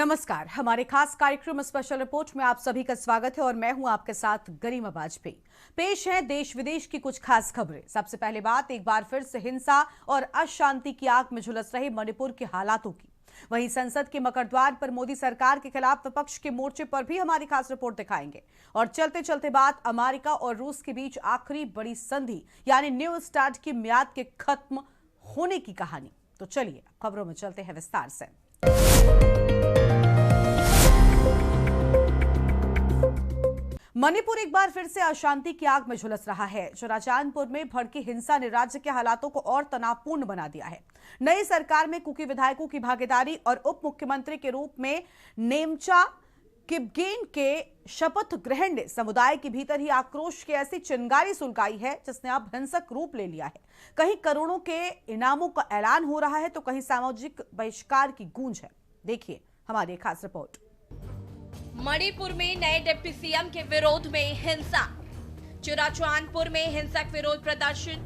नमस्कार, हमारे खास कार्यक्रम स्पेशल रिपोर्ट में आप सभी का स्वागत है और मैं हूं आपके साथ गरिमा वाजपेयी। पेश है देश विदेश की कुछ खास खबरें। सबसे पहले बात एक बार फिर से हिंसा और अशांति की आग में झुलस रहे मणिपुर के हालातों की। वहीं संसद के मकरद्वार पर मोदी सरकार के खिलाफ विपक्ष के मोर्चे पर भी हमारी खास रिपोर्ट दिखाएंगे। और चलते चलते बात अमेरिका और रूस के बीच आखिरी बड़ी संधि यानी न्यू स्टार्ट की मियाद के खत्म होने की कहानी। तो चलिए खबरों में चलते हैं विस्तार से। मणिपुर एक बार फिर से अशांति की आग में झुलस रहा है। चुराचांदपुर में भड़की हिंसा ने राज्य के हालातों को और तनावपूर्ण बना दिया है। नई सरकार में कुकी विधायकों की भागीदारी और उप मुख्यमंत्री के रूप में नेमचा किपगेन के शपथ ग्रहण ने समुदाय के भीतर ही आक्रोश की ऐसी चिंगारी सुलगाई है जिसने अब हिंसक रूप ले लिया है। कहीं करोड़ों के इनामों का ऐलान हो रहा है तो कहीं सामाजिक बहिष्कार की गूंज है। देखिए हमारी खास रिपोर्ट। मणिपुर में नए डिप्टी सीएम के विरोध में हिंसा। चुराचांदपुर में हिंसक विरोध प्रदर्शन।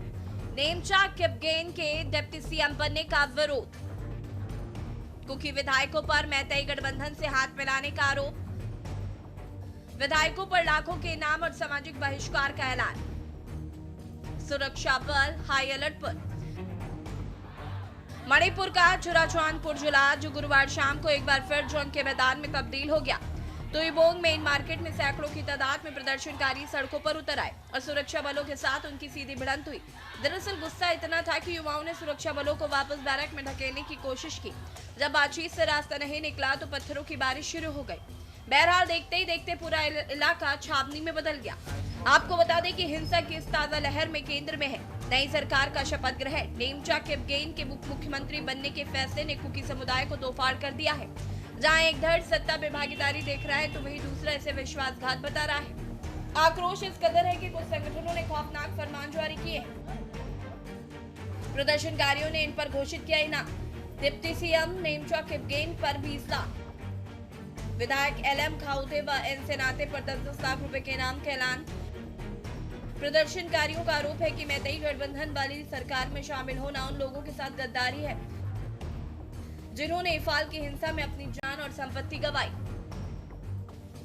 नेमचा किपगेन के डिप्टी सीएम बनने का विरोध। कुकी विधायकों पर मैतेई गठबंधन से हाथ मिलाने का आरोप। विधायकों पर लाखों के इनाम और सामाजिक बहिष्कार का ऐलान। सुरक्षा बल हाई अलर्ट पर। मणिपुर का चुराचांदपुर जिला जो गुरुवार शाम को एक बार फिर जंग के मैदान में तब्दील हो गया। तुइबोंग मेन मार्केट में सैकड़ों की तादाद में प्रदर्शनकारी सड़कों पर उतर आए और सुरक्षा बलों के साथ उनकी सीधी भिड़ंत हुई। दरअसल गुस्सा इतना था कि युवाओं ने सुरक्षा बलों को वापस बैरक में ढकेलने की कोशिश की। जब बातचीत से रास्ता नहीं निकला तो पत्थरों की बारिश शुरू हो गई। बहरहाल देखते ही देखते पूरा इलाका छावनी में बदल गया। आपको बता दें कि हिंसा की इस ताजा लहर में केंद्र में है नई सरकार का शपथ ग्रहण। नेमचा किपगेन के मुख्यमंत्री बनने के फैसले ने कुकी समुदाय को दोफाड़ कर दिया है। जहां एक धड़ सत्ता में भागीदारी देख रहा है तो वहीं दूसरा इसे विश्वासघात बता रहा है। आक्रोश इस कदर है कि कुछ संगठनों ने खौफनाक फरमान जारी किए। प्रदर्शनकारियों ने इन पर घोषित किया इनाम। डिप्टी सीएम नेमचा किपगेन पर 20 लाख, विधायक LM खाउते व N सेनाते पर 10-10 लाख रुपए के इनाम का ऐलान। प्रदर्शनकारियों का आरोप है कि मैतेई गठबंधन वाली सरकार में शामिल होना उन लोगों के साथ गद्दारी है जिन्होंने इफाल की हिंसा में अपनी जान और संपत्ति गंवाई।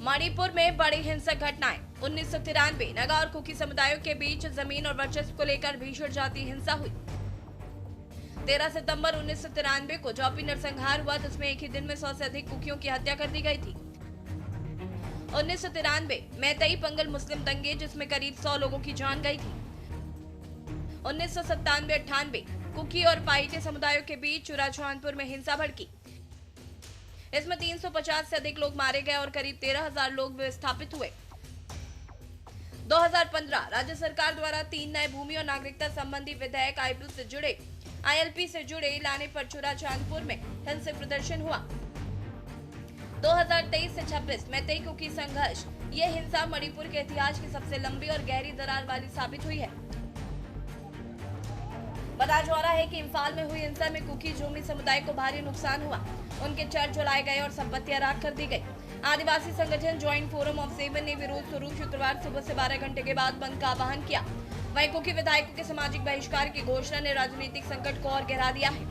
मणिपुर में बड़ी हिंसक घटनाएं। 1993 नगा और कुकी समुदायों के बीच जमीन और वर्चस्व को लेकर भीषण जातीय हिंसा हुई। 13 सितंबर 1993 को जौपी नरसंहार हुआ जिसमें एक ही दिन में 100 से अधिक कुकियों की हत्या कर दी गई थी। 1993 मैतेई पंगल मुस्लिम दंगे जिसमें करीब 100 लोगों की जान गई थी। 1997-98 कुकी और पाइटे समुदायों के बीच चुराचांदपुर में हिंसा भड़की। इसमें 350 से अधिक लोग मारे गए और करीब 13,000 लोग विस्थापित हुए। 2015 राज्य सरकार द्वारा 3 नए भूमि और नागरिकता संबंधी विधेयक ILP से जुड़े लाने पर चुराचांदपुर में हिंसक प्रदर्शन हुआ। 2023 से 26 मैतेई कुकी संघर्ष। ये हिंसा मणिपुर के इतिहास की सबसे लंबी और गहरी दरार वाली साबित हुई है। बताया जा रहा है कि इम्फाल में हुई हिंसा में कुकी जोमी समुदाय को भारी नुकसान हुआ। उनके चर्च जलाए गए और संपत्तियां राख कर दी गई। आदिवासी संगठन ज्वाइंट फोरम ऑफ सेवन ने विरोध स्वरूप शुक्रवार सुबह से 12 घंटे के बाद बंद का आह्वान किया। वहीं कुकी विधायकों के सामाजिक बहिष्कार की घोषणा ने राजनीतिक संकट को और गहरा दिया है।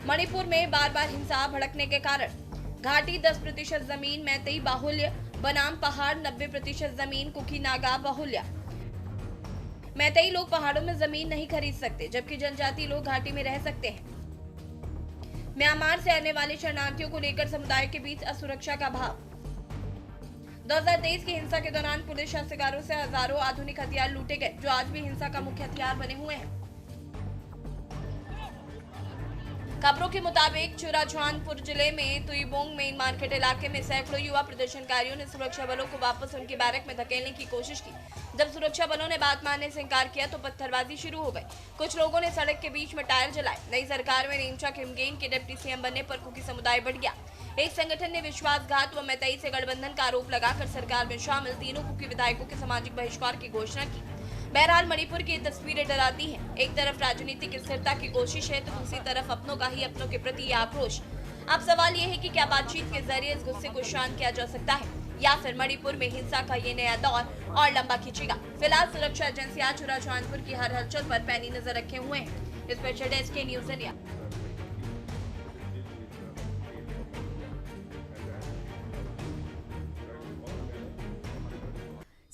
मणिपुर में बार बार हिंसा भड़कने के कारण घाटी 10% जमीन मैतेई बाहुल्य बनाम पहाड़ 90% जमीन कुकी नागा बाहुल्य। मैतेई लोग पहाड़ों में जमीन नहीं खरीद सकते जबकि जनजाति लोग घाटी में रह सकते हैं। म्यांमार से आने वाले शरणार्थियों को लेकर समुदाय के बीच असुरक्षा का भाव। 2023 की हिंसा के दौरान पुलिस शस्त्रागारों से हजारों आधुनिक हथियार लूटे गए जो आज भी हिंसा का मुख्य हथियार बने हुए हैं। खबरों के मुताबिक चुराचांदपुर जिले में तुइबोंग मेन मार्केट इलाके में सैकड़ों युवा प्रदर्शनकारियों ने सुरक्षा बलों को वापस उनकी बैरक में धकेलने की कोशिश की। जब सुरक्षा बलों ने बात मानने से इंकार किया तो पत्थरबाजी शुरू हो गई। कुछ लोगों ने सड़क के बीच में टायर जलाए। नई सरकार में नेमचा किपगेन के डिप्टी सीएम बनने पर कुकी समुदाय बढ़ गया। एक संगठन ने विश्वासघात व मैतेई से गठबंधन का आरोप लगाकर सरकार में शामिल तीनों कुकी विधायकों के सामाजिक बहिष्कार की घोषणा की। बहरहाल मणिपुर की तस्वीरें डराती हैं। एक तरफ राजनीतिक स्थिरता की कोशिश है तो दूसरी तरफ अपनों का ही अपनों के प्रति यह आक्रोश। अब सवाल ये है कि क्या बातचीत के जरिए इस गुस्से को शांत किया जा सकता है या फिर मणिपुर में हिंसा का ये नया दौर और लंबा खींचेगा। फिलहाल सुरक्षा एजेंसियां चुराचांदपुर की हर हलचल पर पैनी नजर रखे हुए हैं। स्पेशल डेस्क के न्यूज इंडिया।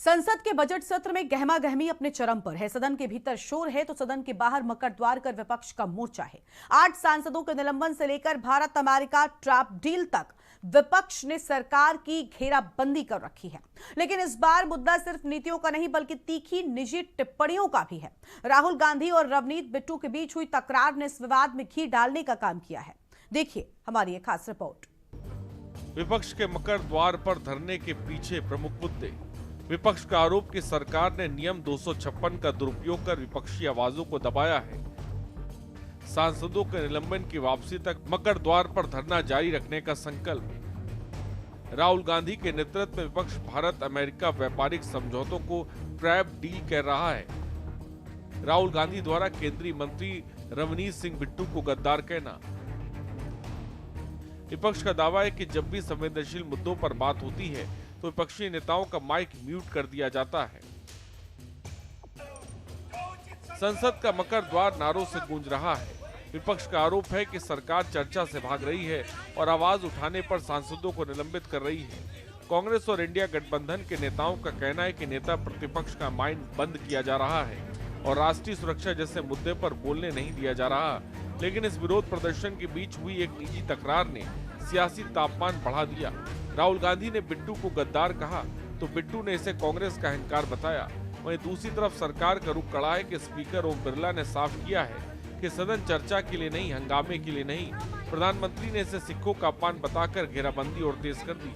संसद के बजट सत्र में गहमा गहमी अपने चरम पर है। सदन के भीतर शोर है तो सदन के बाहर मकर द्वार कर विपक्ष का मोर्चा है। 8 सांसदों के निलंबन से लेकर भारत अमेरिका ट्रैप डील तक विपक्ष ने सरकार की घेराबंदी कर रखी है। लेकिन इस बार मुद्दा सिर्फ नीतियों का नहीं बल्कि तीखी निजी टिप्पणियों का भी है। राहुल गांधी और रवनीत बिट्टू के बीच हुई तकरार ने इस विवाद में घी डालने का काम किया है। देखिए हमारी एक खास रिपोर्ट। विपक्ष के मकर द्वार पर धरने के पीछे प्रमुख मुद्दे। विपक्ष का आरोप कि सरकार ने नियम 256 का दुरुपयोग कर विपक्षी आवाजों को दबाया है। सांसदों के निलंबन की वापसी तक मकर द्वार पर धरना जारी रखने का संकल्प। राहुल गांधी के नेतृत्व में विपक्ष भारत अमेरिका व्यापारिक समझौतों को ट्रैप डील कह रहा है। राहुल गांधी द्वारा केंद्रीय मंत्री रवनीत सिंह बिट्टू को गद्दार कहना। विपक्ष का दावा है कि जब भी संवेदनशील मुद्दों पर बात होती है तो विपक्षी नेताओं का माइक म्यूट कर दिया जाता है। संसद का मकर द्वार नारों से गूंज रहा है। विपक्ष का आरोप है कि सरकार चर्चा से भाग रही है और आवाज उठाने पर सांसदों को निलंबित कर रही है। कांग्रेस और इंडिया गठबंधन के नेताओं का कहना है कि नेता प्रतिपक्ष का माइक बंद किया जा रहा है और राष्ट्रीय सुरक्षा जैसे मुद्दे पर बोलने नहीं दिया जा रहा। लेकिन इस विरोध प्रदर्शन के बीच हुई एक निजी तकरार ने सियासी तापमान बढ़ा दिया। राहुल गांधी ने बिट्टू को गद्दार कहा तो बिट्टू ने इसे कांग्रेस का अहंकार बताया। वहीं दूसरी तरफ सरकार का रुख कड़ा है कि स्पीकर ओम बिरला ने साफ किया है कि सदन चर्चा के लिए नहीं, हंगामे के लिए नहीं। प्रधानमंत्री ने इसे सिखों का अपमान बताकर घेराबंदी और तेज कर दी।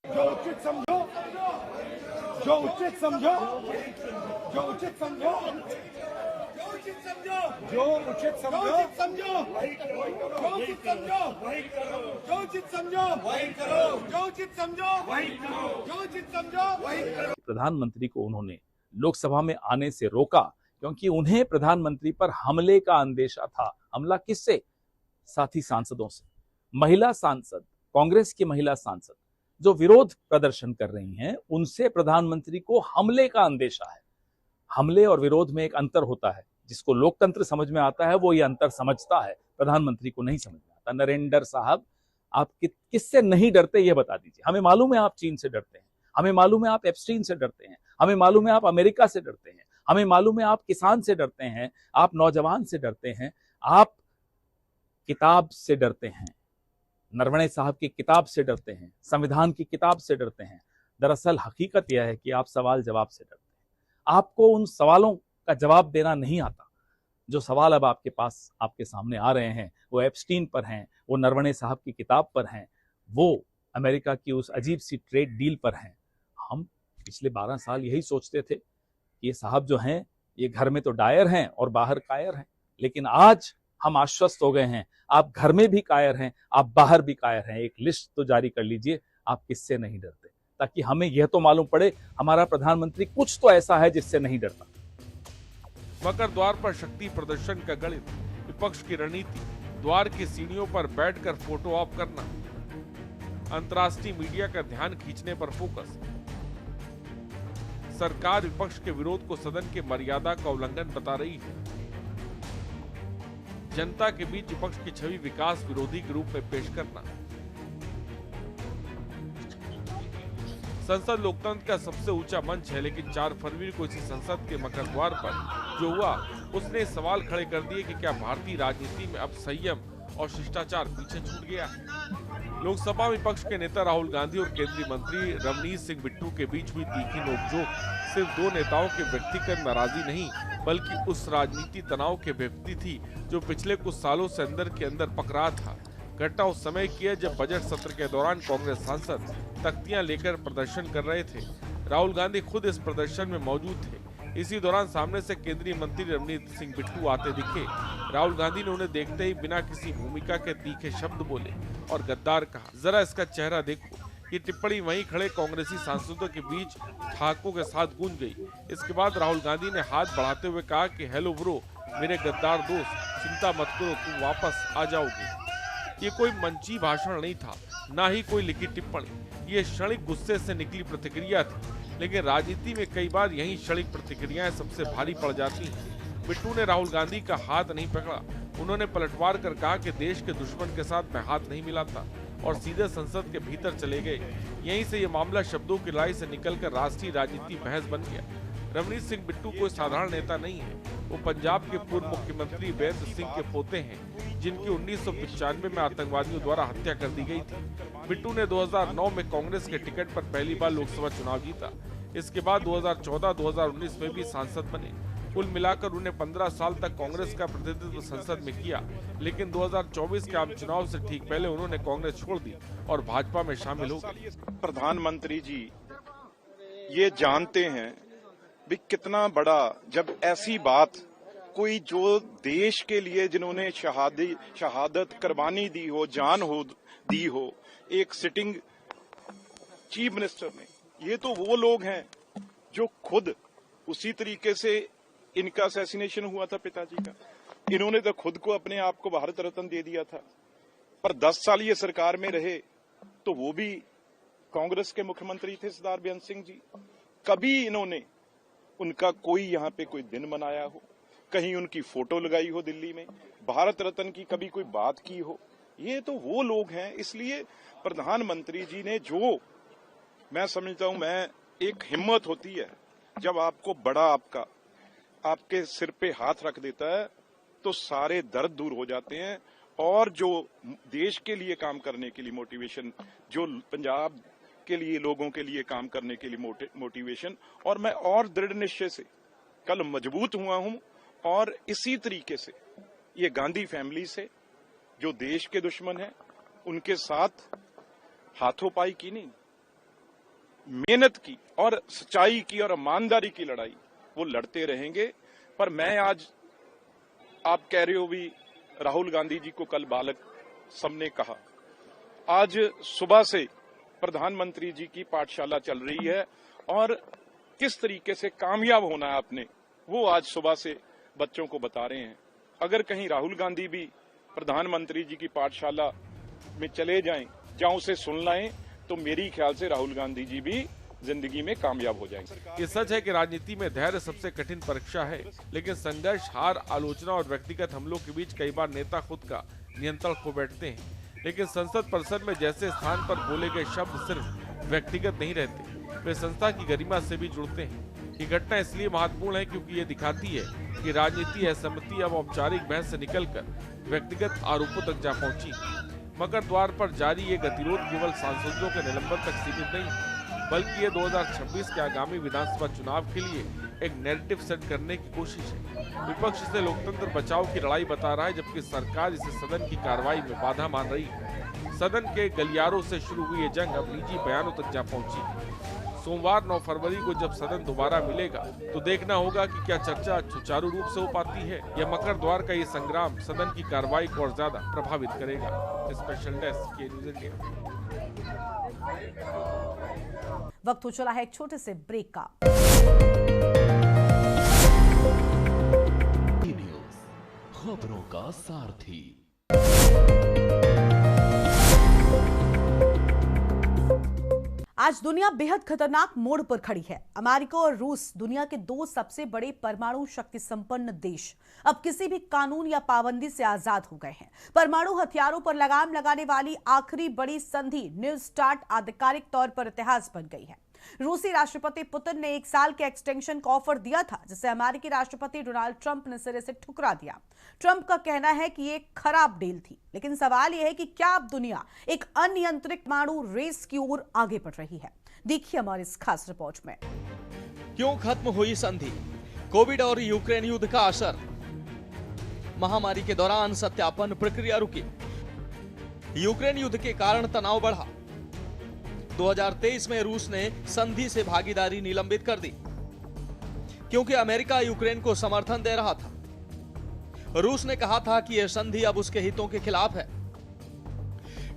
जो उचित समझो, जो उचित समझो, जो उचित समझो, जो उचित समझो, जो उचित समझो, जो उचित समझो, वही करो, जो उचित समझो, वही करो, जो उचित समझो, वही करो। प्रधानमंत्री को उन्होंने लोकसभा में आने से रोका क्योंकि उन्हें प्रधानमंत्री पर हमले का अंदेशा था। हमला किससे? साथी सांसदों से। महिला सांसद, कांग्रेस की महिला सांसद जो विरोध प्रदर्शन कर रही हैं, उनसे प्रधानमंत्री को हमले का अंदेशा है। हमले और विरोध में एक अंतर होता है। जिसको लोकतंत्र समझ में आता है वो ये अंतर समझता है, प्रधानमंत्री को नहीं समझ में आता। नरेंद्र साहब, आप किससे नहीं डरते ये बता दीजिए। हमें मालूम है आप चीन से डरते हैं, हमें मालूम है आप एप्स्टीन से डरते हैं, हमें मालूम है आप अमेरिका से डरते हैं, हमें मालूम है आप किसान से डरते हैं, आप नौजवान से डरते हैं, आप किताब से डरते हैं, नरवणे साहब की किताब से डरते हैं, संविधान की किताब से डरते हैं। दरअसल हकीकत यह है कि आप सवाल जवाब से डरते हैं। आपको उन सवालों का जवाब देना नहीं आता। जो सवाल अब आपके पास, आपके सामने आ रहे हैं, वो एप्स्टीन पर हैं, वो नरवणे साहब की किताब पर हैं, वो अमेरिका की उस अजीब सी ट्रेड डील पर हैं। हम पिछले 12 साल यही सोचते थे कि ये साहब जो हैं, ये घर में तो डायर हैं और बाहर कायर हैं। लेकिन आज हम आश्वस्त हो गए हैं, आप घर में भी कायर हैं, आप बाहर भी कायर हैं। एक लिस्ट तो जारी कर लीजिए, आप किससे नहीं डरते, ताकि हमें यह तो मालूम पड़े हमारा प्रधानमंत्री कुछ तो ऐसा है जिससे नहीं डरता। मकर द्वार पर शक्ति प्रदर्शन का गणित, विपक्ष की रणनीति, द्वार की सीढ़ियों पर बैठकर फोटो ऑप करना, अंतर्राष्ट्रीय मीडिया का ध्यान खींचने पर फोकस। सरकार विपक्ष के विरोध को सदन की मर्यादा का उल्लंघन बता रही है। जनता के बीच विपक्ष की छवि विकास विरोधी के रूप में पेश करना। संसद लोकतंत्र का सबसे ऊंचा मंच है, लेकिन 4 फरवरी को इसी संसद के मकर द्वार पर जो हुआ, उसने सवाल खड़े कर दिए कि क्या भारतीय राजनीति में अब संयम और शिष्टाचार पीछे छूट गया है। लोकसभा विपक्ष के नेता राहुल गांधी और केंद्रीय मंत्री रवनीत सिंह बिट्टू के बीच हुई तीखी नोकझोंक सिर्फ 2 नेताओं के व्यक्तिगत नाराजगी नहीं, बल्कि उस राजनीति तनाव के व्यक्ति थी जो पिछले कुछ सालों से अंदर के अंदर पक रहा था। घटना उस समय की है जब बजट सत्र के दौरान कांग्रेस सांसद तख्तियां लेकर प्रदर्शन कर रहे थे। राहुल गांधी खुद इस प्रदर्शन में मौजूद थे। इसी दौरान सामने से केंद्रीय मंत्री रवनीत सिंह बिट्टू आते दिखे। राहुल गांधी ने उन्हें देखते ही बिना किसी भूमिका के तीखे शब्द बोले और गद्दार कहा। जरा इसका चेहरा देखो। ये टिप्पणी वहीं खड़े कांग्रेसी सांसदों के बीच ठहाकों के साथ गूंज गई। इसके बाद राहुल गांधी ने हाथ बढ़ाते हुए कहा कि हेलो ब्रो, मेरे गद्दार दोस्त, चिंता मत करो, तुम वापस आ जाओगे। ये कोई मंची भाषण नहीं था, ना ही कोई लिखित टिप्पणी। ये क्षणिक गुस्से से निकली प्रतिक्रिया थी, लेकिन राजनीति में कई बार यही क्षणिक प्रतिक्रियाएं सबसे भारी पड़ जाती हैं। बिट्टू ने राहुल गांधी का हाथ नहीं पकड़ा। उन्होंने पलटवार कर कहा कि देश के दुश्मन के साथ मैं हाथ नहीं मिलाता और सीधे संसद के भीतर चले गए। यहीं से ये मामला शब्दों की लड़ाई से निकलकर राष्ट्रीय राजनीति बहस बन गया। रवनीत सिंह बिट्टू कोई साधारण नेता नहीं है। वो पंजाब के पूर्व मुख्यमंत्री वीरेंद्र सिंह के पोते हैं, जिनकी 1995 में आतंकवादियों द्वारा हत्या कर दी गई थी। बिट्टू ने 2009 में कांग्रेस के टिकट पर पहली बार लोकसभा चुनाव जीता। इसके बाद 2014-2019 में भी सांसद बने। कुल मिलाकर उन्हें 15 साल तक कांग्रेस का प्रतिनिधित्व संसद में किया, लेकिन 2024 के आम चुनाव से ठीक पहले उन्होंने कांग्रेस छोड़ दी और भाजपा में शामिल हो गए। प्रधानमंत्री जी ये जानते हैं भी कितना बड़ा, जब ऐसी बात कोई जो देश के लिए जिन्होंने शहादत कुर्बानी दी हो, जान हो दी हो, एक सिटिंग चीफ मिनिस्टर ने, ये तो वो लोग हैं जो खुद उसी तरीके से इनका असैसिनेशन हुआ था पिताजी का, इन्होंने तो खुद को अपने आप को भारत रत्न दे दिया था। पर 10 साल ये सरकार में रहे तो वो भी कांग्रेस के मुख्यमंत्री थे सरदार बेअंत सिंह जी। कभी इन्होंने उनका कोई यहाँ पे कोई दिन मनाया हो, कहीं उनकी फोटो लगाई हो दिल्ली में, भारत रत्न की कभी कोई बात की हो? ये तो वो लोग हैं। इसलिए प्रधानमंत्री जी ने जो, मैं समझता हूं, मैं एक हिम्मत होती है जब आपको बड़ा आपके सिर पे हाथ रख देता है तो सारे दर्द दूर हो जाते हैं। और जो देश के लिए काम करने के लिए मोटिवेशन, जो पंजाब के लिए लोगों के लिए काम करने के लिए मोटिवेशन, और मैं और दृढ़ निश्चय से कल मजबूत हुआ हूं। और इसी तरीके से ये गांधी फैमिली से जो देश के दुश्मन हैं उनके साथ हाथों-पाई की नहीं, मेहनत की और सच्चाई की और ईमानदारी की लड़ाई वो लड़ते रहेंगे। पर मैं आज, आप कह रहे हो भी राहुल गांधी जी को कल बालक सबने कहा, आज सुबह से प्रधानमंत्री जी की पाठशाला चल रही है और किस तरीके से कामयाब होना है आपने, वो आज सुबह से बच्चों को बता रहे हैं। अगर कहीं राहुल गांधी भी प्रधानमंत्री जी की पाठशाला में चले जाएं या उसे सुन लाएं तो मेरी ख्याल से राहुल गांधी जी भी जिंदगी में कामयाब हो जाएंगे। ये सच है कि राजनीति में धैर्य सबसे कठिन परीक्षा है, लेकिन संघर्ष, हार, आलोचना और व्यक्तिगत हमलों के बीच कई बार नेता खुद का नियंत्रण खो बैठते हैं। लेकिन संसद परिसर में जैसे स्थान पर बोले गए शब्द सिर्फ व्यक्तिगत नहीं रहते, वे संस्था की गरिमा से भी जुड़ते हैं। ये घटना इसलिए महत्वपूर्ण है क्योंकि ये दिखाती है कि राजनीति असहमति अब औपचारिक बहस से निकलकर व्यक्तिगत आरोपों तक जा पहुंची। मकर द्वार पर जारी ये गतिरोध केवल सांसदों के निलंबन तक सीमित नहीं, बल्कि ये 2026 के आगामी विधानसभा चुनाव के लिए एक नैरेटिव सेट करने की कोशिश है। विपक्ष इसे लोकतंत्र बचाओ की लड़ाई बता रहा है, जबकि सरकार इसे सदन की कार्रवाई में बाधा मान रही है। सदन के गलियारों से शुरू हुई ये जंग अब निजी बयानों तक जा पहुंची। सोमवार 9 फरवरी को जब सदन दोबारा मिलेगा तो देखना होगा कि क्या चर्चा सुचारू रूप से हो पाती है या मकर द्वार का ये संग्राम सदन की कार्रवाई को और ज्यादा प्रभावित करेगा। स्पेशल डेस्क के न्यूज़ इंडिया। वक्त हो चला है एक छोटे से ब्रेक का। खबरों का सारथी। आज दुनिया बेहद खतरनाक मोड़ पर खड़ी है। अमेरिका और रूस, दुनिया के 2 सबसे बड़े परमाणु शक्ति संपन्न देश, अब किसी भी कानून या पाबंदी से आजाद हो गए हैं। परमाणु हथियारों पर लगाम लगाने वाली आखिरी बड़ी संधि न्यू स्टार्ट आधिकारिक तौर पर इतिहास बन गई है। रूसी राष्ट्रपति पुतिन ने 1 साल के एक्सटेंशन का ऑफर दिया था, जिसे अमेरिकी राष्ट्रपति डोनाल्ड ट्रंप ने सिरे से ठुकरा दिया। ट्रंप का कहना है कि ये एक खराब डील थी, लेकिन सवाल यह है कि क्या अब दुनिया एक अनियंत्रित परमाणु रेस की ओर आगे बढ़ रही है? देखिए हमारी इस खास रिपोर्ट में। क्यों खत्म हुई संधि? कोविड और यूक्रेन युद्ध का असर। महामारी के दौरान सत्यापन प्रक्रिया रुकी। यूक्रेन युद्ध के कारण तनाव बढ़ा। 2023 में रूस ने संधि से भागीदारी निलंबित कर दी। क्योंकि अमेरिका यूक्रेन को समर्थन दे रहा था। रूस ने कहा था कि यह संधि अब उसके हितों के खिलाफ है।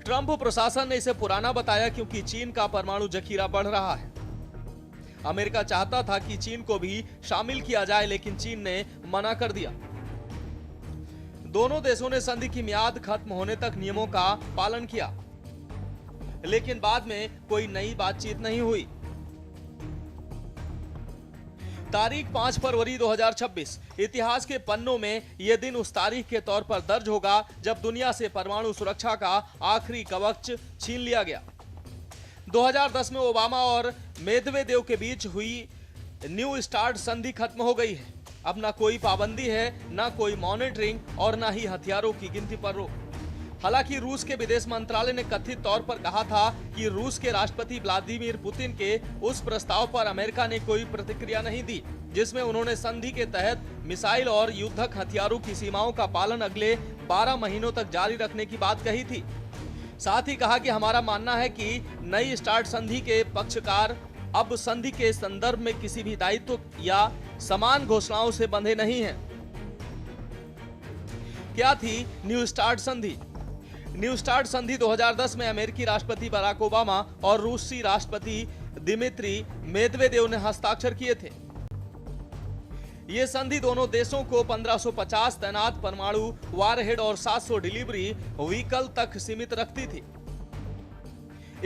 ट्रंप प्रशासन ने इसे पुराना बताया क्योंकि चीन का परमाणु जखीरा बढ़ रहा है। अमेरिका चाहता था कि चीन को भी शामिल किया जाए, लेकिन चीन ने मना कर दिया। दोनों देशों ने संधि की मियाद खत्म होने तक नियमों का पालन किया, लेकिन बाद में कोई नई बातचीत नहीं हुई। तारीख 5 फरवरी 2026 इतिहास के पन्नों में यह दिन उस तारीख के तौर पर दर्ज होगा जब दुनिया से परमाणु सुरक्षा का आखिरी कवच छीन लिया गया। 2010 में ओबामा और मेदवेदेव के बीच हुई न्यू स्टार्ट संधि खत्म हो गई है। अब ना कोई पाबंदी है, ना कोई मॉनिटरिंग और ना ही हथियारों की गिनती पर रोक। हालांकि रूस के विदेश मंत्रालय ने कथित तौर पर कहा था कि रूस के राष्ट्रपति व्लादिमीर पुतिन के उस प्रस्ताव पर अमेरिका ने कोई प्रतिक्रिया नहीं दी, जिसमें उन्होंने संधि के तहत मिसाइल और युद्धक हथियारों की सीमाओं का पालन अगले 12 महीनों तक जारी रखने की बात कही थी। साथ ही कहा कि हमारा मानना है कि नई स्टार्ट संधि के पक्षकार अब संधि के संदर्भ में किसी भी दायित्व या समान घोषणाओं से बंधे नहीं हैं। क्या थी न्यू स्टार्ट संधि? न्यू स्टार्ट संधि 2010 में अमेरिकी राष्ट्रपति बराक ओबामा और रूसी राष्ट्रपति दिमित्री मेदवेदेव ने हस्ताक्षर किए थे। यह संधि दोनों देशों को 1550 तैनात परमाणु वारहेड और 700 डिलीवरी व्हीकल तक सीमित रखती थी।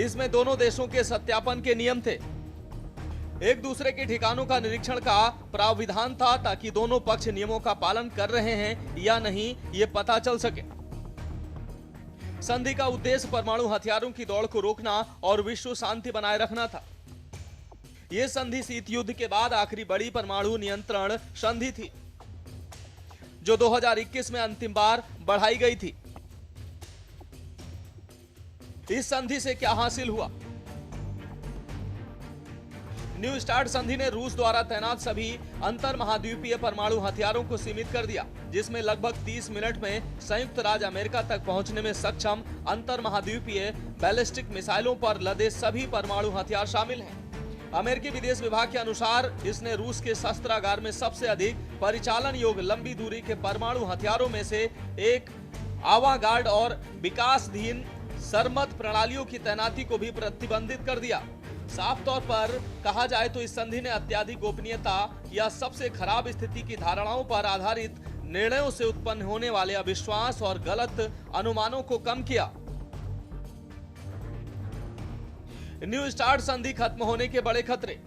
इसमें दोनों देशों के सत्यापन के नियम थे। एक दूसरे के ठिकानों का निरीक्षण का प्रावधान था ताकि दोनों पक्ष नियमों का पालन कर रहे हैं या नहीं ये पता चल सके। संधि का उद्देश्य परमाणु हथियारों की दौड़ को रोकना और विश्व शांति बनाए रखना था। यह संधि शीत युद्ध के बाद आखिरी बड़ी परमाणु नियंत्रण संधि थी, जो 2021 में अंतिम बार बढ़ाई गई थी। इस संधि से क्या हासिल हुआ? न्यू स्टार्ट संधि ने रूस द्वारा तैनात सभी अंतर महाद्वीपीय परमाणु हथियारों को सीमित कर दिया, जिसमें लगभग 30 मिनट में संयुक्त राज्य अमेरिका तक पहुंचने में सक्षम अंतर महाद्वीपीय बैलिस्टिक मिसाइलों पर लदे सभी परमाणु हथियार शामिल हैं। अमेरिकी विदेश विभाग के अनुसार इसने रूस के शस्त्रागार में सबसे अधिक परिचालन योग्य लंबी दूरी के परमाणु हथियारों में से एक आवागार्ड और विकासधीन सरमत प्रणालियों की तैनाती को भी प्रतिबंधित कर दिया। साफ तौर पर कहा जाए तो इस संधि ने अत्यधिक गोपनीयता या सबसे खराब स्थिति की धारणाओं पर आधारित निर्णयों से उत्पन्न होने वाले अविश्वास और गलत अनुमानों को कम किया। न्यू स्टार्ट संधि खत्म होने के बड़े खतरे।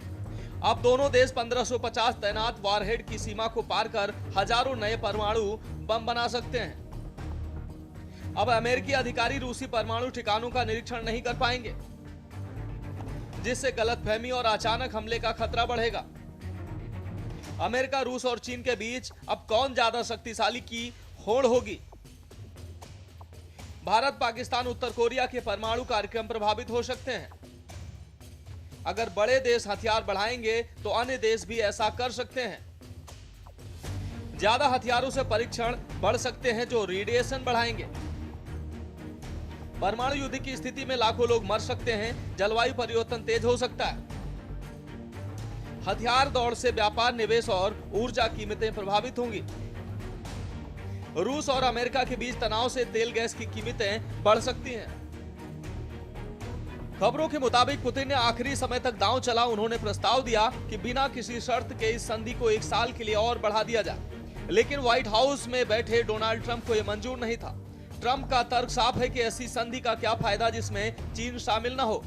अब दोनों देश 1550 तैनात वारहेड की सीमा को पार कर हजारों नए परमाणु बम बना सकते हैं। अब अमेरिकी अधिकारी रूसी परमाणु ठिकानों का निरीक्षण नहीं कर पाएंगे, जिससे गलतफहमी और अचानक हमले का खतरा बढ़ेगा। अमेरिका, रूस और चीन के बीच अब कौन ज्यादा शक्तिशाली की होड़ होगी? भारत, पाकिस्तान, उत्तर कोरिया के परमाणु कार्यक्रम प्रभावित हो सकते हैं। अगर बड़े देश हथियार बढ़ाएंगे तो अन्य देश भी ऐसा कर सकते हैं। ज्यादा हथियारों से परीक्षण बढ़ सकते हैं जो रेडिएशन बढ़ाएंगे। परमाणु युद्ध की स्थिति में लाखों लोग मर सकते हैं। जलवायु परिवर्तन तेज हो सकता है। हथियार दौड़ से व्यापार, निवेश और ऊर्जा कीमतें प्रभावित होंगी। रूस और अमेरिका के बीच तनाव से तेल गैस की कीमतें बढ़ सकती हैं। खबरों के मुताबिक पुतिन ने आखिरी समय तक दांव चला। उन्होंने प्रस्ताव दिया कि बिना किसी शर्त के इस संधि को 1 साल के लिए और बढ़ा दिया जाए, लेकिन व्हाइट हाउस में बैठे डोनाल्ड ट्रंप को यह मंजूर नहीं था। ट्रंप का तर्क साफ है कि ऐसी संधि का क्या फायदा जिसमें चीन शामिल न हो।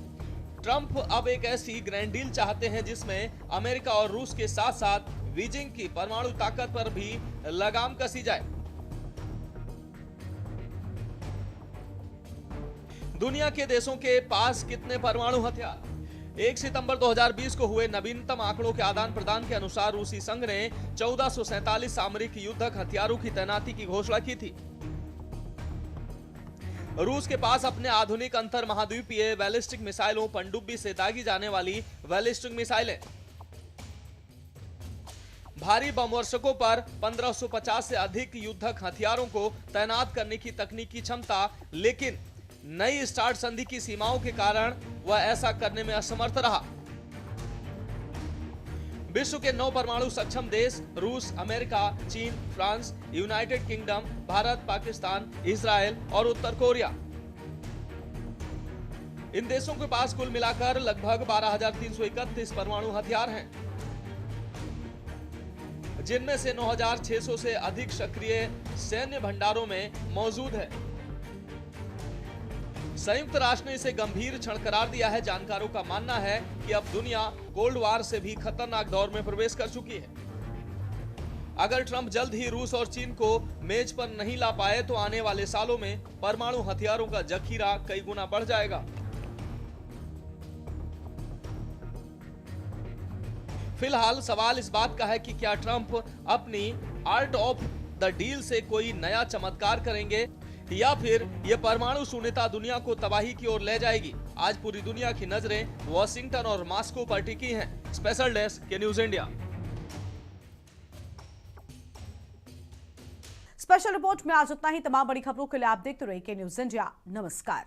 ट्रंप अब एक ऐसी ग्रैंड डील चाहते हैं जिसमें अमेरिका और रूस के साथ साथ बीजिंग की परमाणु ताकत पर भी लगाम कसी जाए। दुनिया के देशों के पास कितने परमाणु हथियार? 1 सितंबर 2020 को हुए नवीनतम आंकड़ों के आदान प्रदान के अनुसार रूसी संघ ने 1447 सामरिक युद्धक हथियारों की तैनाती की घोषणा की थी। रूस के पास अपने आधुनिक अंतर महाद्वीपीय बैलिस्टिक मिसाइलों, पनडुब्बी से दागी जाने वाली बैलिस्टिक मिसाइलें, भारी बमवर्षकों पर 1550 से अधिक युद्धक हथियारों को तैनात करने की तकनीकी क्षमता, लेकिन नई स्टार्ट संधि की सीमाओं के कारण वह ऐसा करने में असमर्थ रहा। विश्व के 9 परमाणु सक्षम देश रूस, अमेरिका, चीन, France, United kingdom, Bharat, Pakistan, Israel और उत्तर कोरिया। इन देशों के पास कुल मिलाकर लगभग 12,331 परमाणु हथियार हैं, जिनमें से 9,600 से अधिक सक्रिय सैन्य भंडारों में मौजूद है। संयुक्त राष्ट्र ने इसे गंभीर क्षण करार दिया है। जानकारों का मानना है कि अब दुनिया कोल्ड वार से भी खतरनाक दौर में प्रवेश कर चुकी है। अगर ट्रंप जल्द ही रूस और चीन को मेज पर नहीं ला पाए तो आने वाले सालों में परमाणु हथियारों का जखीरा कई गुना बढ़ जाएगा। फिलहाल सवाल इस बात का है कि क्या ट्रंप अपनी आर्ट ऑफ द डील से कोई नया चमत्कार करेंगे या फिर यह परमाणु शून्यता दुनिया को तबाही की ओर ले जाएगी। आज पूरी दुनिया की नजरें वॉशिंगटन और मॉस्को पर टिकी हैं। स्पेशल डेस्क के न्यूज इंडिया। स्पेशल रिपोर्ट में आज इतना ही। तमाम बड़ी खबरों के लिए आप देखते रहिए के न्यूज इंडिया। नमस्कार।